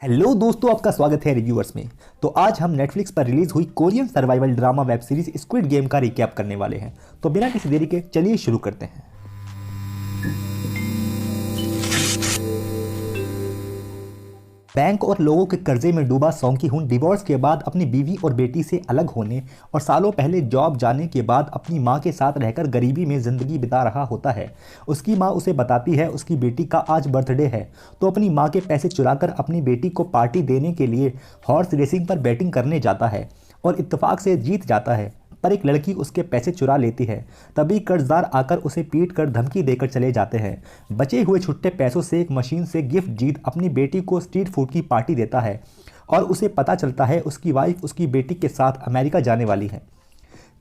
Hello दोस्तों, आपका स्वागत है रिव्यूअर्स में। तो आज हम नेटफ्लिक्स पर रिलीज हुई Korean survival drama web series squid game का रिकैप करने वाले हैं। तो बिना किसी देरी के चलिए शुरू करते हैं। बैंक और लोगों के कर्जे में डूबा सॉन्ग की हुन डिवोर्स के बाद अपनी बीवी और बेटी से अलग होने और सालों पहले जॉब जाने के बाद अपनी मां के साथ रहकर गरीबी में ज़िंदगी बिता रहा होता है। उसकी मां उसे बताती है उसकी बेटी का आज बर्थडे है, तो अपनी मां के पैसे चुराकर अपनी बेटी को पार्टी देने के लिए हॉर्स रेसिंग पर बैटिंग करने जाता है और इत्तेफाक से जीत जाता है। पर एक लड़की उसके पैसे चुरा लेती है। तभी कर्जदार आकर उसे पीट कर धमकी देकर चले जाते हैं। बचे हुए छुट्टे पैसों से एक मशीन से गिफ्ट जीत अपनी बेटी को स्ट्रीट फूड की पार्टी देता है और उसे पता चलता है उसकी वाइफ उसकी बेटी के साथ अमेरिका जाने वाली है।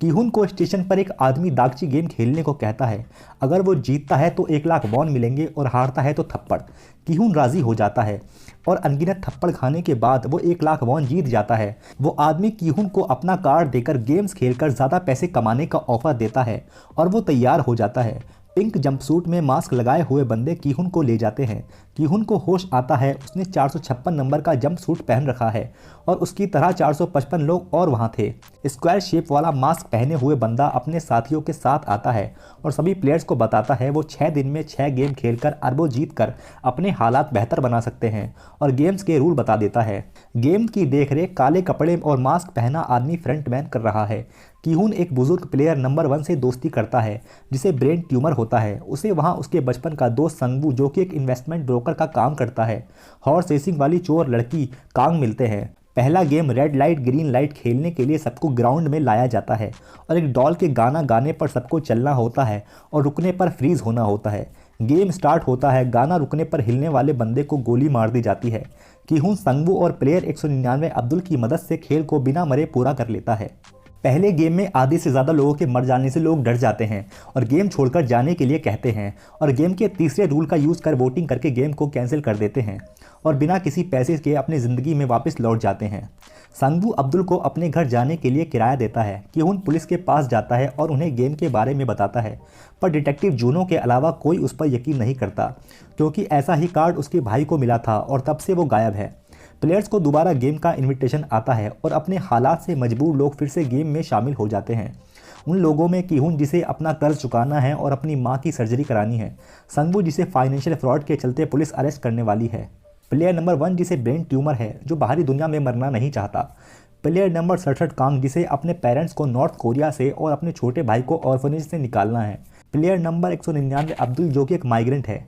कीहुन को स्टेशन पर एक आदमी दागची गेम खेलने को कहता है। अगर वो जीतता है तो 1 लाख वॉन मिलेंगे और हारता है तो थप्पड़। कीहुन राजी हो जाता है और अनगिनत थप्पड़ खाने के बाद वो 1 लाख वॉन जीत जाता है। वो आदमी कीहुन को अपना कार्ड देकर गेम्स खेलकर ज़्यादा पैसे कमाने का ऑफर देता है और वो तैयार हो जाता है। पिंक जंपसूट में मास्क लगाए हुए बंदे कीहुन को ले जाते हैं। कीहुन को होश आता है उसने 456 नंबर का जंपसूट पहन रखा है और उसकी तरह 455 लोग और वहाँ थे। स्क्वायर शेप वाला मास्क पहने हुए बंदा अपने साथियों के साथ आता है और सभी प्लेयर्स को बताता है वो 6 दिन में 6 गेम खेलकर अरबों जीत कर अपने हालात बेहतर बना सकते हैं और गेम्स के रूल बता देता है। गेम की देखरेख काले कपड़े और मास्क पहना आदमी फ्रंटमैन कर रहा है। कीहुन एक बुजुर्ग प्लेयर नंबर 1 से दोस्ती करता है जिसे ब्रेन ट्यूमर होता है। उसे वहाँ उसके बचपन का दोस्त संगवू जो कि एक इन्वेस्टमेंट ब्रोकर का काम करता है, हॉर्स रेसिंग वाली चोर लड़की कांग मिलते हैं। पहला game red light green light खेलने के लिए सबको ग्राउंड में लाया जाता है और एक डॉल के गाना गाने पर सबको चलना होता है और रुकने पर फ्रीज होना होता है। गेम स्टार्ट होता है, गाना रुकने पर हिलने वाले बंदे को गोली मार दी जाती है। कीहुन संगवू और प्लेयर 199 अब्दुल की मदद से खेल को बिना मरे पूरा कर लेता है। पहले गेम में आधे से ज़्यादा लोगों के मर जाने से लोग डर जाते हैं और गेम छोड़कर जाने के लिए कहते हैं और गेम के तीसरे रूल का यूज़ कर वोटिंग करके गेम को कैंसिल कर देते हैं और बिना किसी पैसे के अपनी ज़िंदगी में वापस लौट जाते हैं। संगवू अब्दुल को अपने घर जाने के लिए किराया देता है। कीहुन पुलिस के पास जाता है और उन्हें गेम के बारे में बताता है, पर डिटेक्टिव जूनो के अलावा कोई उस पर यकीन नहीं करता क्योंकि ऐसा ही कार्ड उसके भाई को मिला था और तब से वो गायब है। प्लेयर्स को दोबारा गेम का इनविटेशन आता है और अपने हालात से मजबूर लोग फिर से गेम में शामिल हो जाते हैं। उन लोगों में कीहुन जिसे अपना कर्ज चुकाना है और अपनी मां की सर्जरी करानी है, संगवू जिसे फाइनेंशियल फ्रॉड के चलते पुलिस अरेस्ट करने वाली है, प्लेयर नंबर 1 जिसे ब्रेन ट्यूमर है जो बाहरी दुनिया में मरना नहीं चाहता, प्लेयर नंबर 67 कांग जिसे अपने पेरेंट्स को नॉर्थ कोरिया से और अपने छोटे भाई को ऑर्फनेज से निकालना है, प्लेयर नंबर 199 अब्दुल जो कि एक माइग्रेंट है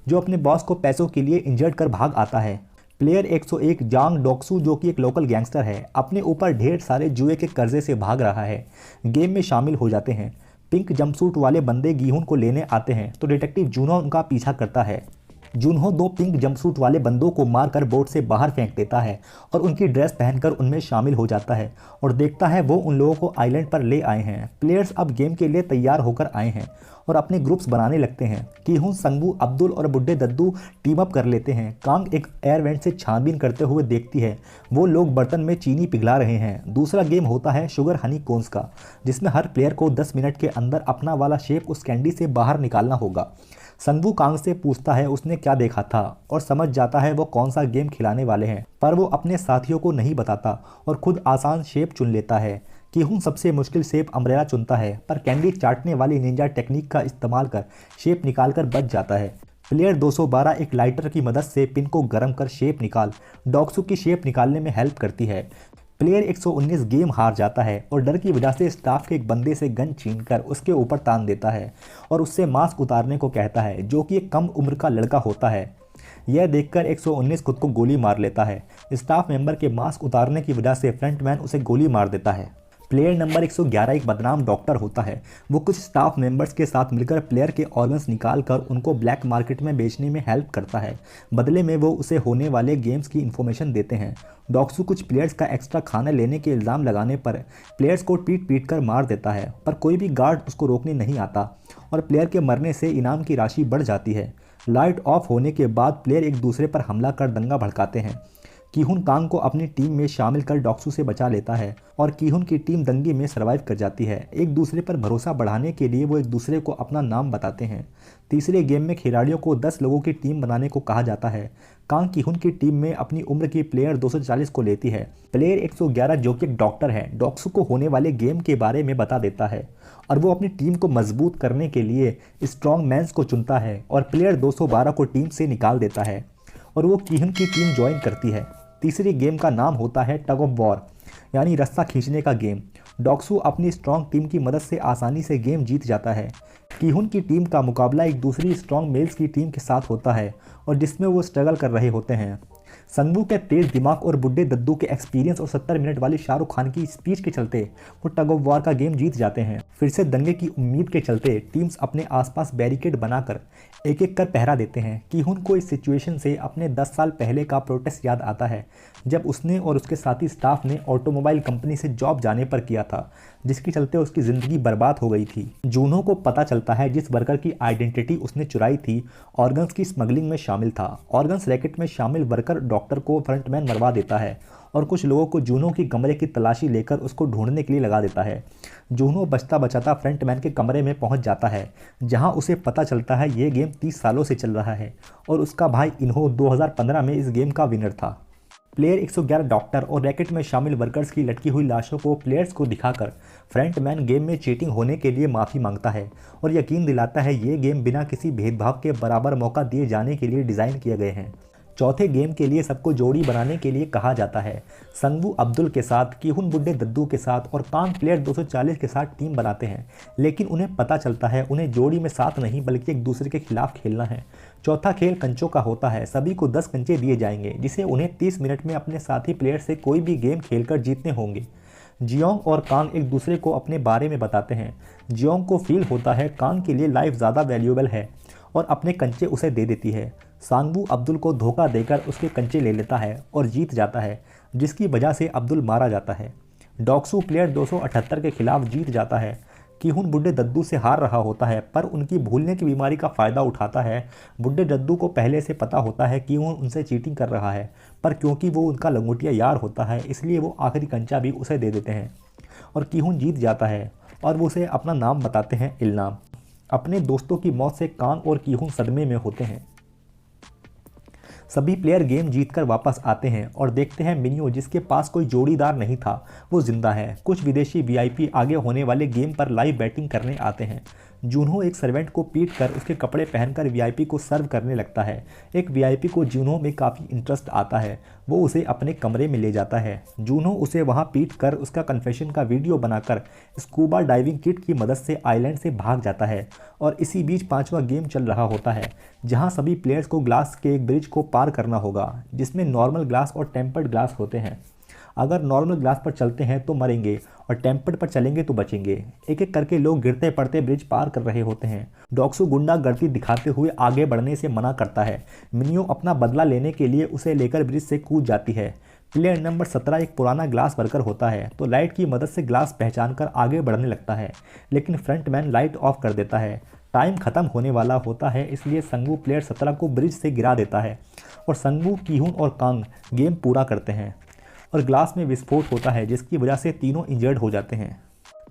जो अपने बॉस को पैसों के लिए इंजर्ड कर भाग आता है, प्लेयर 101 जांग डोक्सू जो कि एक लोकल गैंगस्टर है, अपने ऊपर ढेर सारे जुए के कर्जे से भाग रहा है। गेम में शामिल हो जाते हैं। पिंक जंपसूट वाले बंदे कीहुन को लेने आते हैं तो डिटेक्टिव जूनो उनका पीछा करता है। जूनहो 2 पिंक जंपसूट वाले बंदों को मारकर बोट से बाहर फेंक देता है और उनकी ड्रेस पहनकर उनमें शामिल हो जाता है और देखता है वो उन लोगों को आइलैंड पर ले आए हैं। प्लेयर्स अब गेम के लिए तैयार होकर आए हैं और अपने ग्रुप्स बनाने लगते हैं। कीहुन संगवू अब्दुल और बुड्ढे दद्दू टीम अप कर लेते हैं। कांग एक एयर वेंट से छानबीन करते हुए देखती है वो लोग बर्तन में चीनी पिघला रहे हैं। दूसरा गेम होता है शुगर हनी कोन्स का, जिसमें हर प्लेयर को 10 मिनट के अंदर अपना वाला शेप उस कैंडी से बाहर निकालना होगा। संगवू कांग से पूछता है उसने क्या देखा था और समझ जाता है वो कौन सा गेम खिलाने वाले हैं, पर वो अपने साथियों को नहीं बताता और खुद आसान शेप चुन लेता है। कीहुन सबसे मुश्किल शेप अम्ब्रेला चुनता है पर कैंडी चाटने वाली निंजा टेक्निक का इस्तेमाल कर शेप निकालकर बच जाता है। प्लेयर 212 एक लाइटर की मदद से पिन को गर्म कर शेप निकाल डॉक्सू की शेप निकालने में हेल्प करती है। प्लेयर 119 गेम हार जाता है और डर की वजह से स्टाफ के एक बंदे से गन छीनकर उसके ऊपर तान देता है और उससे मास्क उतारने को कहता है जो कि एक कम उम्र का लड़का होता है। यह देखकर 119 खुद को गोली मार लेता है। स्टाफ मेंबर के मास्क उतारने की वजह से फ्रंटमैन उसे गोली मार देता है। प्लेयर नंबर 111 एक बदनाम डॉक्टर होता है। वो कुछ स्टाफ मेंबर्स के साथ मिलकर प्लेयर के ऑर्गन्स निकाल कर उनको ब्लैक मार्केट में बेचने में हेल्प करता है। बदले में वो उसे होने वाले गेम्स की इन्फॉर्मेशन देते हैं। डॉक्सू कुछ प्लेयर्स का एक्स्ट्रा खाना लेने के इल्ज़ाम लगाने पर प्लेयर्स को पीट पीट कर मार देता है, पर कोई भी गार्ड उसको रोकने नहीं आता और प्लेयर के मरने से इनाम की राशि बढ़ जाती है। लाइट ऑफ होने के बाद प्लेयर एक दूसरे पर हमला कर दंगा भड़काते हैं। कीहुन कांग को अपनी टीम में शामिल कर डॉक्सू से बचा लेता है और कीहुन की टीम दंगे में सरवाइव कर जाती है। एक दूसरे पर भरोसा बढ़ाने के लिए वो एक दूसरे को अपना नाम बताते हैं। तीसरे गेम में खिलाड़ियों को 10 लोगों की टीम बनाने को कहा जाता है। कांग कीहुन की टीम में अपनी उम्र की प्लेयर 240 को लेती है। प्लेयर 111 जो कि एक डॉक्टर है, डॉक्सू को होने वाले गेम के बारे में बता देता है और वो अपनी टीम को मजबूत करने के लिए स्ट्रॉन्ग मैन्स को चुनता है और प्लेयर 212 को टीम से निकाल देता है और वो कीहुन की टीम ज्वाइन करती है। तीसरे गेम का नाम होता है टग ऑफ वॉर, यानी रस्सा खींचने का गेम। डॉक्सू अपनी स्ट्रॉन्ग टीम की मदद से आसानी से गेम जीत जाता है। कीहुन की टीम का मुकाबला एक दूसरी स्ट्रॉन्ग मेल्स की टीम के साथ होता है और जिसमें वो स्ट्रगल कर रहे होते हैं। संगवू के तेज दिमाग और बुड्ढे दद्दू के एक्सपीरियंस और 70 मिनट वाली शाहरुख खान की स्पीच के चलते वो टग ऑफ वॉर का गेम जीत जाते हैं। फिर से दंगे की उम्मीद के चलते टीम्स अपने आसपास बैरिकेड बनाकर एक एक कर पहरा देते हैं। कीहुन को इस सिचुएशन से अपने 10 साल पहले का प्रोटेस्ट याद आता है जब उसने और उसके साथी स्टाफ ने ऑटोमोबाइल कंपनी से जॉब जाने पर किया था, जिसके चलते उसकी ज़िंदगी बर्बाद हो गई थी। जूनो को पता चलता है जिस वर्कर की आइडेंटिटी उसने चुराई थी ऑर्गन्स की स्मगलिंग में शामिल था। ऑर्गन्स रैकेट में शामिल वर्कर डॉक्टर को फ्रंटमैन मरवा देता है और कुछ लोगों को जूनो की कमरे की तलाशी लेकर उसको ढूंढने के लिए लगा देता है। जूनो बचता बचाता फ्रंटमैन के कमरे में पहुंच जाता है जहां उसे पता चलता है ये गेम 30 सालों से चल रहा है और उसका भाई इन्हो 2015 में इस गेम का विनर था। प्लेयर 111 डॉक्टर और रैकेट में शामिल वर्कर्स की लटकी हुई लाशों को प्लेयर्स को दिखाकर फ्रंटमैन गेम में चीटिंग होने के लिए माफ़ी मांगता है और यकीन दिलाता है ये गेम बिना किसी भेदभाव के बराबर मौका दिए जाने के लिए डिज़ाइन किए गए हैं। चौथे गेम के लिए सबको जोड़ी बनाने के लिए कहा जाता है। संगवू अब्दुल के साथ, कीहुन बुड्ढे दद्दू के साथ और कांग प्लेयर 240 के साथ टीम बनाते हैं, लेकिन उन्हें पता चलता है उन्हें जोड़ी में साथ नहीं बल्कि एक दूसरे के खिलाफ खेलना है। चौथा खेल कंचों का होता है। सभी को 10 कंचे दिए जाएंगे जिसे उन्हें 30 मिनट में अपने साथी प्लेयर से कोई भी गेम खेलकर जीतने होंगे। जियोंग और कांग एक दूसरे को अपने बारे में बताते हैं। जियोंग को फील होता है कांग के लिए लाइफ ज़्यादा वैल्यूएबल है और अपने कंचे उसे दे देती है। सांगवू अब्दुल को धोखा देकर उसके कंचे ले लेता है और जीत जाता है, जिसकी वजह से अब्दुल मारा जाता है। डॉक्सू प्लेयर 278 के खिलाफ जीत जाता है। कीहुन बुड्ढे दद्दू से हार रहा होता है पर उनकी भूलने की बीमारी का फ़ायदा उठाता है। बुड्ढे दद्दू को पहले से पता होता है कि वो उनसे चीटिंग कर रहा है, पर क्योंकि वो उनका लंगोटिया यार होता है इसलिए वो आखिरी कंचा भी उसे दे देते हैं और कीहुन जीत जाता है और वो उसे अपना नाम बताते हैं, इल्नाम। अपने दोस्तों की मौत से कांग और कीहुन सदमे में होते हैं। सभी प्लेयर गेम जीतकर वापस आते हैं और देखते हैं मिनियो, जिसके पास कोई जोड़ीदार नहीं था, वो जिंदा है। कुछ विदेशी वीआईपी आगे होने वाले गेम पर लाइव बैटिंग करने आते हैं। जूनो एक सर्वेंट को पीट कर उसके कपड़े पहनकर वीआईपी को सर्व करने लगता है। एक वीआईपी को जूनो में काफ़ी इंटरेस्ट आता है, वो उसे अपने कमरे में ले जाता है। जूनो उसे वहां पीट कर उसका कन्फेशन का वीडियो बनाकर स्कूबा डाइविंग किट की मदद से आइलैंड से भाग जाता है और इसी बीच 5वां गेम चल रहा होता है जहां सभी प्लेयर्स को ग्लास के एक ब्रिज को पार करना होगा जिसमें नॉर्मल ग्लास और टेम्पर्ड ग्लास होते हैं। अगर नॉर्मल ग्लास पर चलते हैं तो मरेंगे और टेम्पर्ड पर चलेंगे तो बचेंगे। एक एक करके लोग गिरते पड़ते ब्रिज पार कर रहे होते हैं। डॉक्सू गुंडागर्दी दिखाते हुए आगे बढ़ने से मना करता है। मिनियो अपना बदला लेने के लिए उसे लेकर ब्रिज से कूद जाती है। प्लेयर नंबर 17 एक पुराना ग्लास वर्कर होता है तो लाइट की मदद से ग्लास पहचान कर आगे बढ़ने लगता है, लेकिन फ्रंटमैन लाइट ऑफ कर देता है। टाइम खत्म होने वाला होता है इसलिए संगवू प्लेयर 17 को ब्रिज से गिरा देता है और संगवू, कीहुन और कांग गेम पूरा करते हैं और ग्लास में विस्फोट होता है जिसकी वजह से तीनों इंजर्ड हो जाते हैं।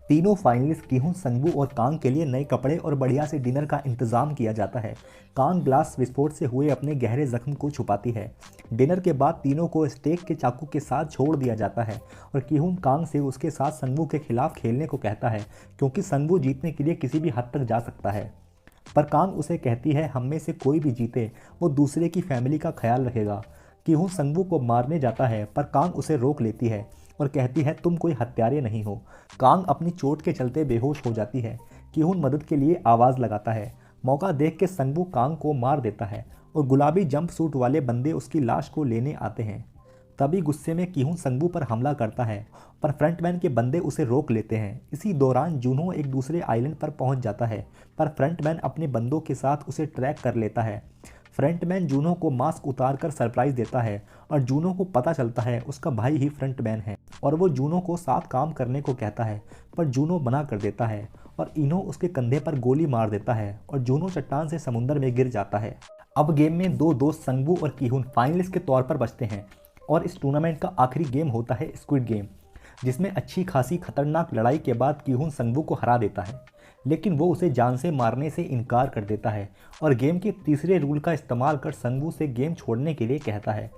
तीनों फाइनलिस्ट कीहुन, संगवू और कांग के लिए नए कपड़े और बढ़िया से डिनर का इंतजाम किया जाता है। कांग ग्लास विस्फोट से हुए अपने गहरे जख्म को छुपाती है। डिनर के बाद तीनों को स्टेक के चाकू के साथ छोड़ दिया जाता है और कीहुन कांग से उसके साथ संगवू के खिलाफ खेलने को कहता है क्योंकि संगवू जीतने के लिए किसी भी हद तक जा सकता है, पर कांग उसे कहती है हम में से कोई भी जीते वो दूसरे की फैमिली का ख्याल रखेगा। कीहुन संगवू को मारने जाता है पर कांग उसे रोक लेती है और कहती है तुम कोई हत्यारे नहीं हो। कांग अपनी चोट के चलते बेहोश हो जाती है। कीहुन मदद के लिए आवाज़ लगाता है। मौका देख के संगवू कांग को मार देता है और गुलाबी जंप सूट वाले बंदे उसकी लाश को लेने आते हैं। तभी गुस्से में कीहुन संगवू पर हमला करता है पर फ्रंटमैन के बंदे उसे रोक लेते हैं। इसी दौरान जूनो एक दूसरे आइलैंड पर पहुंच जाता है पर फ्रंटमैन अपने बंदों के साथ उसे ट्रैक कर लेता है। फ्रंटमैन जूनो को मास्क उतार कर सरप्राइज देता है और जूनो को पता चलता है उसका भाई ही फ्रंटमैन है और वो जूनो को साथ काम करने को कहता है, पर जूनो मना कर देता है और इनो उसके कंधे पर गोली मार देता है और जूनो चट्टान से समुद्र में गिर जाता है। अब गेम में दो दोस्त संगवू और कीहुन फाइनलिस्ट के तौर पर बचते हैं और इस टूर्नामेंट का आखिरी गेम होता है स्क्विड गेम, जिसमें अच्छी खासी खतरनाक लड़ाई के बाद की-हुन संगवू को हरा देता है, लेकिन वो उसे जान से मारने से इनकार कर देता है और गेम के तीसरे रूल का इस्तेमाल कर संगवू से गेम छोड़ने के लिए कहता है।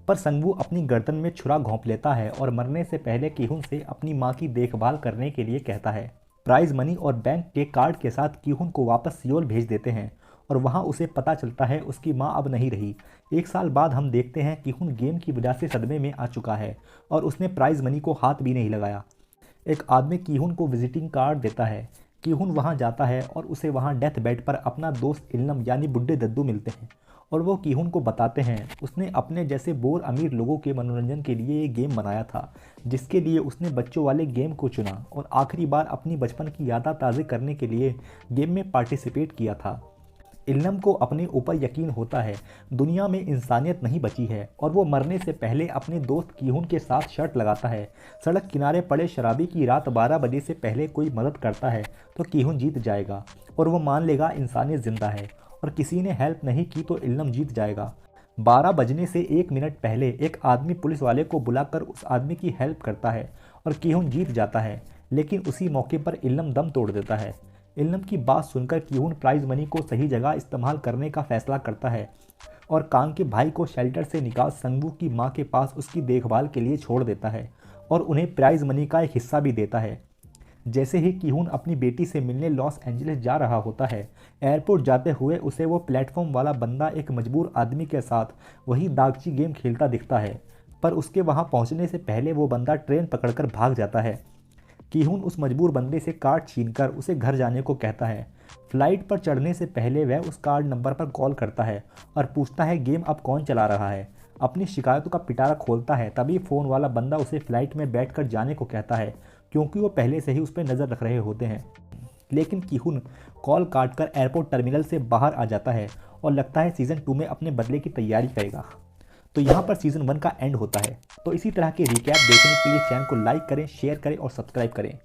पर संगवू अपनी गर्दन में छुरा घोंप लेता है और मरने से पहले की-हुन से अपनी मां की देखभाल करने के लिए कहता है। प्राइज मनी और बैंक के कार्ड के साथ की-हुन को वापस सियोल भेज देते हैं और वहां उसे पता चलता है उसकी मां अब नहीं रही। 1 साल बाद हम देखते हैं की-हुन गेम की वजह से सदमे में आ चुका है और उसने प्राइज मनी को हाथ भी नहीं लगाया। एक आदमी की-हुन को विजिटिंग कार्ड देता है। की-हुन वहां जाता है और उसे वहां डेथ बेड पर अपना दोस्त इल्लम यानी बुड्ढे दद्दू मिलते हैं और वो की-हुन को बताते हैं उसने अपने जैसे बोर अमीर लोगों के मनोरंजन के लिए ये गेम बनाया था, जिसके लिए उसने बच्चों वाले गेम को चुना और आखिरी बार अपनी बचपन की यादें ताज़ा करने के लिए गेम में पार्टिसिपेट किया था। इल्लम को अपने ऊपर यकीन होता है दुनिया में इंसानियत नहीं बची है और वो मरने से पहले अपने दोस्त की-हुन के साथ शर्त लगाता है, सड़क किनारे पड़े शराबी की रात 12 बजे से पहले कोई मदद करता है तो की-हुन जीत जाएगा और वो मान लेगा इंसानियत जिंदा है, और किसी ने हेल्प नहीं की तो इल्लम जीत जाएगा। 12 बजने से 1 मिनट पहले एक आदमी पुलिस वाले को बुलाकर उस आदमी की हेल्प करता है और की-हुन जीत जाता है, लेकिन उसी मौके पर इल्लम दम तोड़ देता है। इल्लम की बात सुनकर की-हुन प्राइज मनी को सही जगह इस्तेमाल करने का फैसला करता है और कांग के भाई को शेल्टर से निकाल संगवू की मां के पास उसकी देखभाल के लिए छोड़ देता है और उन्हें प्राइज मनी का एक हिस्सा भी देता है। जैसे ही की-हुन अपनी बेटी से मिलने लॉस एंजलिस जा रहा होता है, एयरपोर्ट जाते हुए उसे वो प्लेटफॉर्म वाला बंदा एक मजबूर आदमी के साथ वही दागची गेम खेलता दिखता है, पर उसके वहां पहुंचने से पहले वो बंदा ट्रेन पकड़कर भाग जाता है। की-हुन उस मजबूर बंदे से कार्ड छीनकर उसे घर जाने को कहता है। फ्लाइट पर चढ़ने से पहले वह उस कार्ड नंबर पर कॉल करता है और पूछता है गेम अब कौन चला रहा है। अपनी शिकायतों का पिटारा खोलता है तभी फ़ोन वाला बंदा उसे फ्लाइट में बैठकर जाने को कहता है, क्योंकि वो पहले से ही उस पर नज़र रख रहे होते हैं। लेकिन की-हुन कॉल काटकर एयरपोर्ट टर्मिनल से बाहर आ जाता है और लगता है सीज़न 2 में अपने बदले की तैयारी करेगा। तो यहाँ पर सीज़न 1 का एंड होता है। तो इसी तरह के रिकैप देखने के लिए चैनल को लाइक करें, शेयर करें और सब्सक्राइब करें।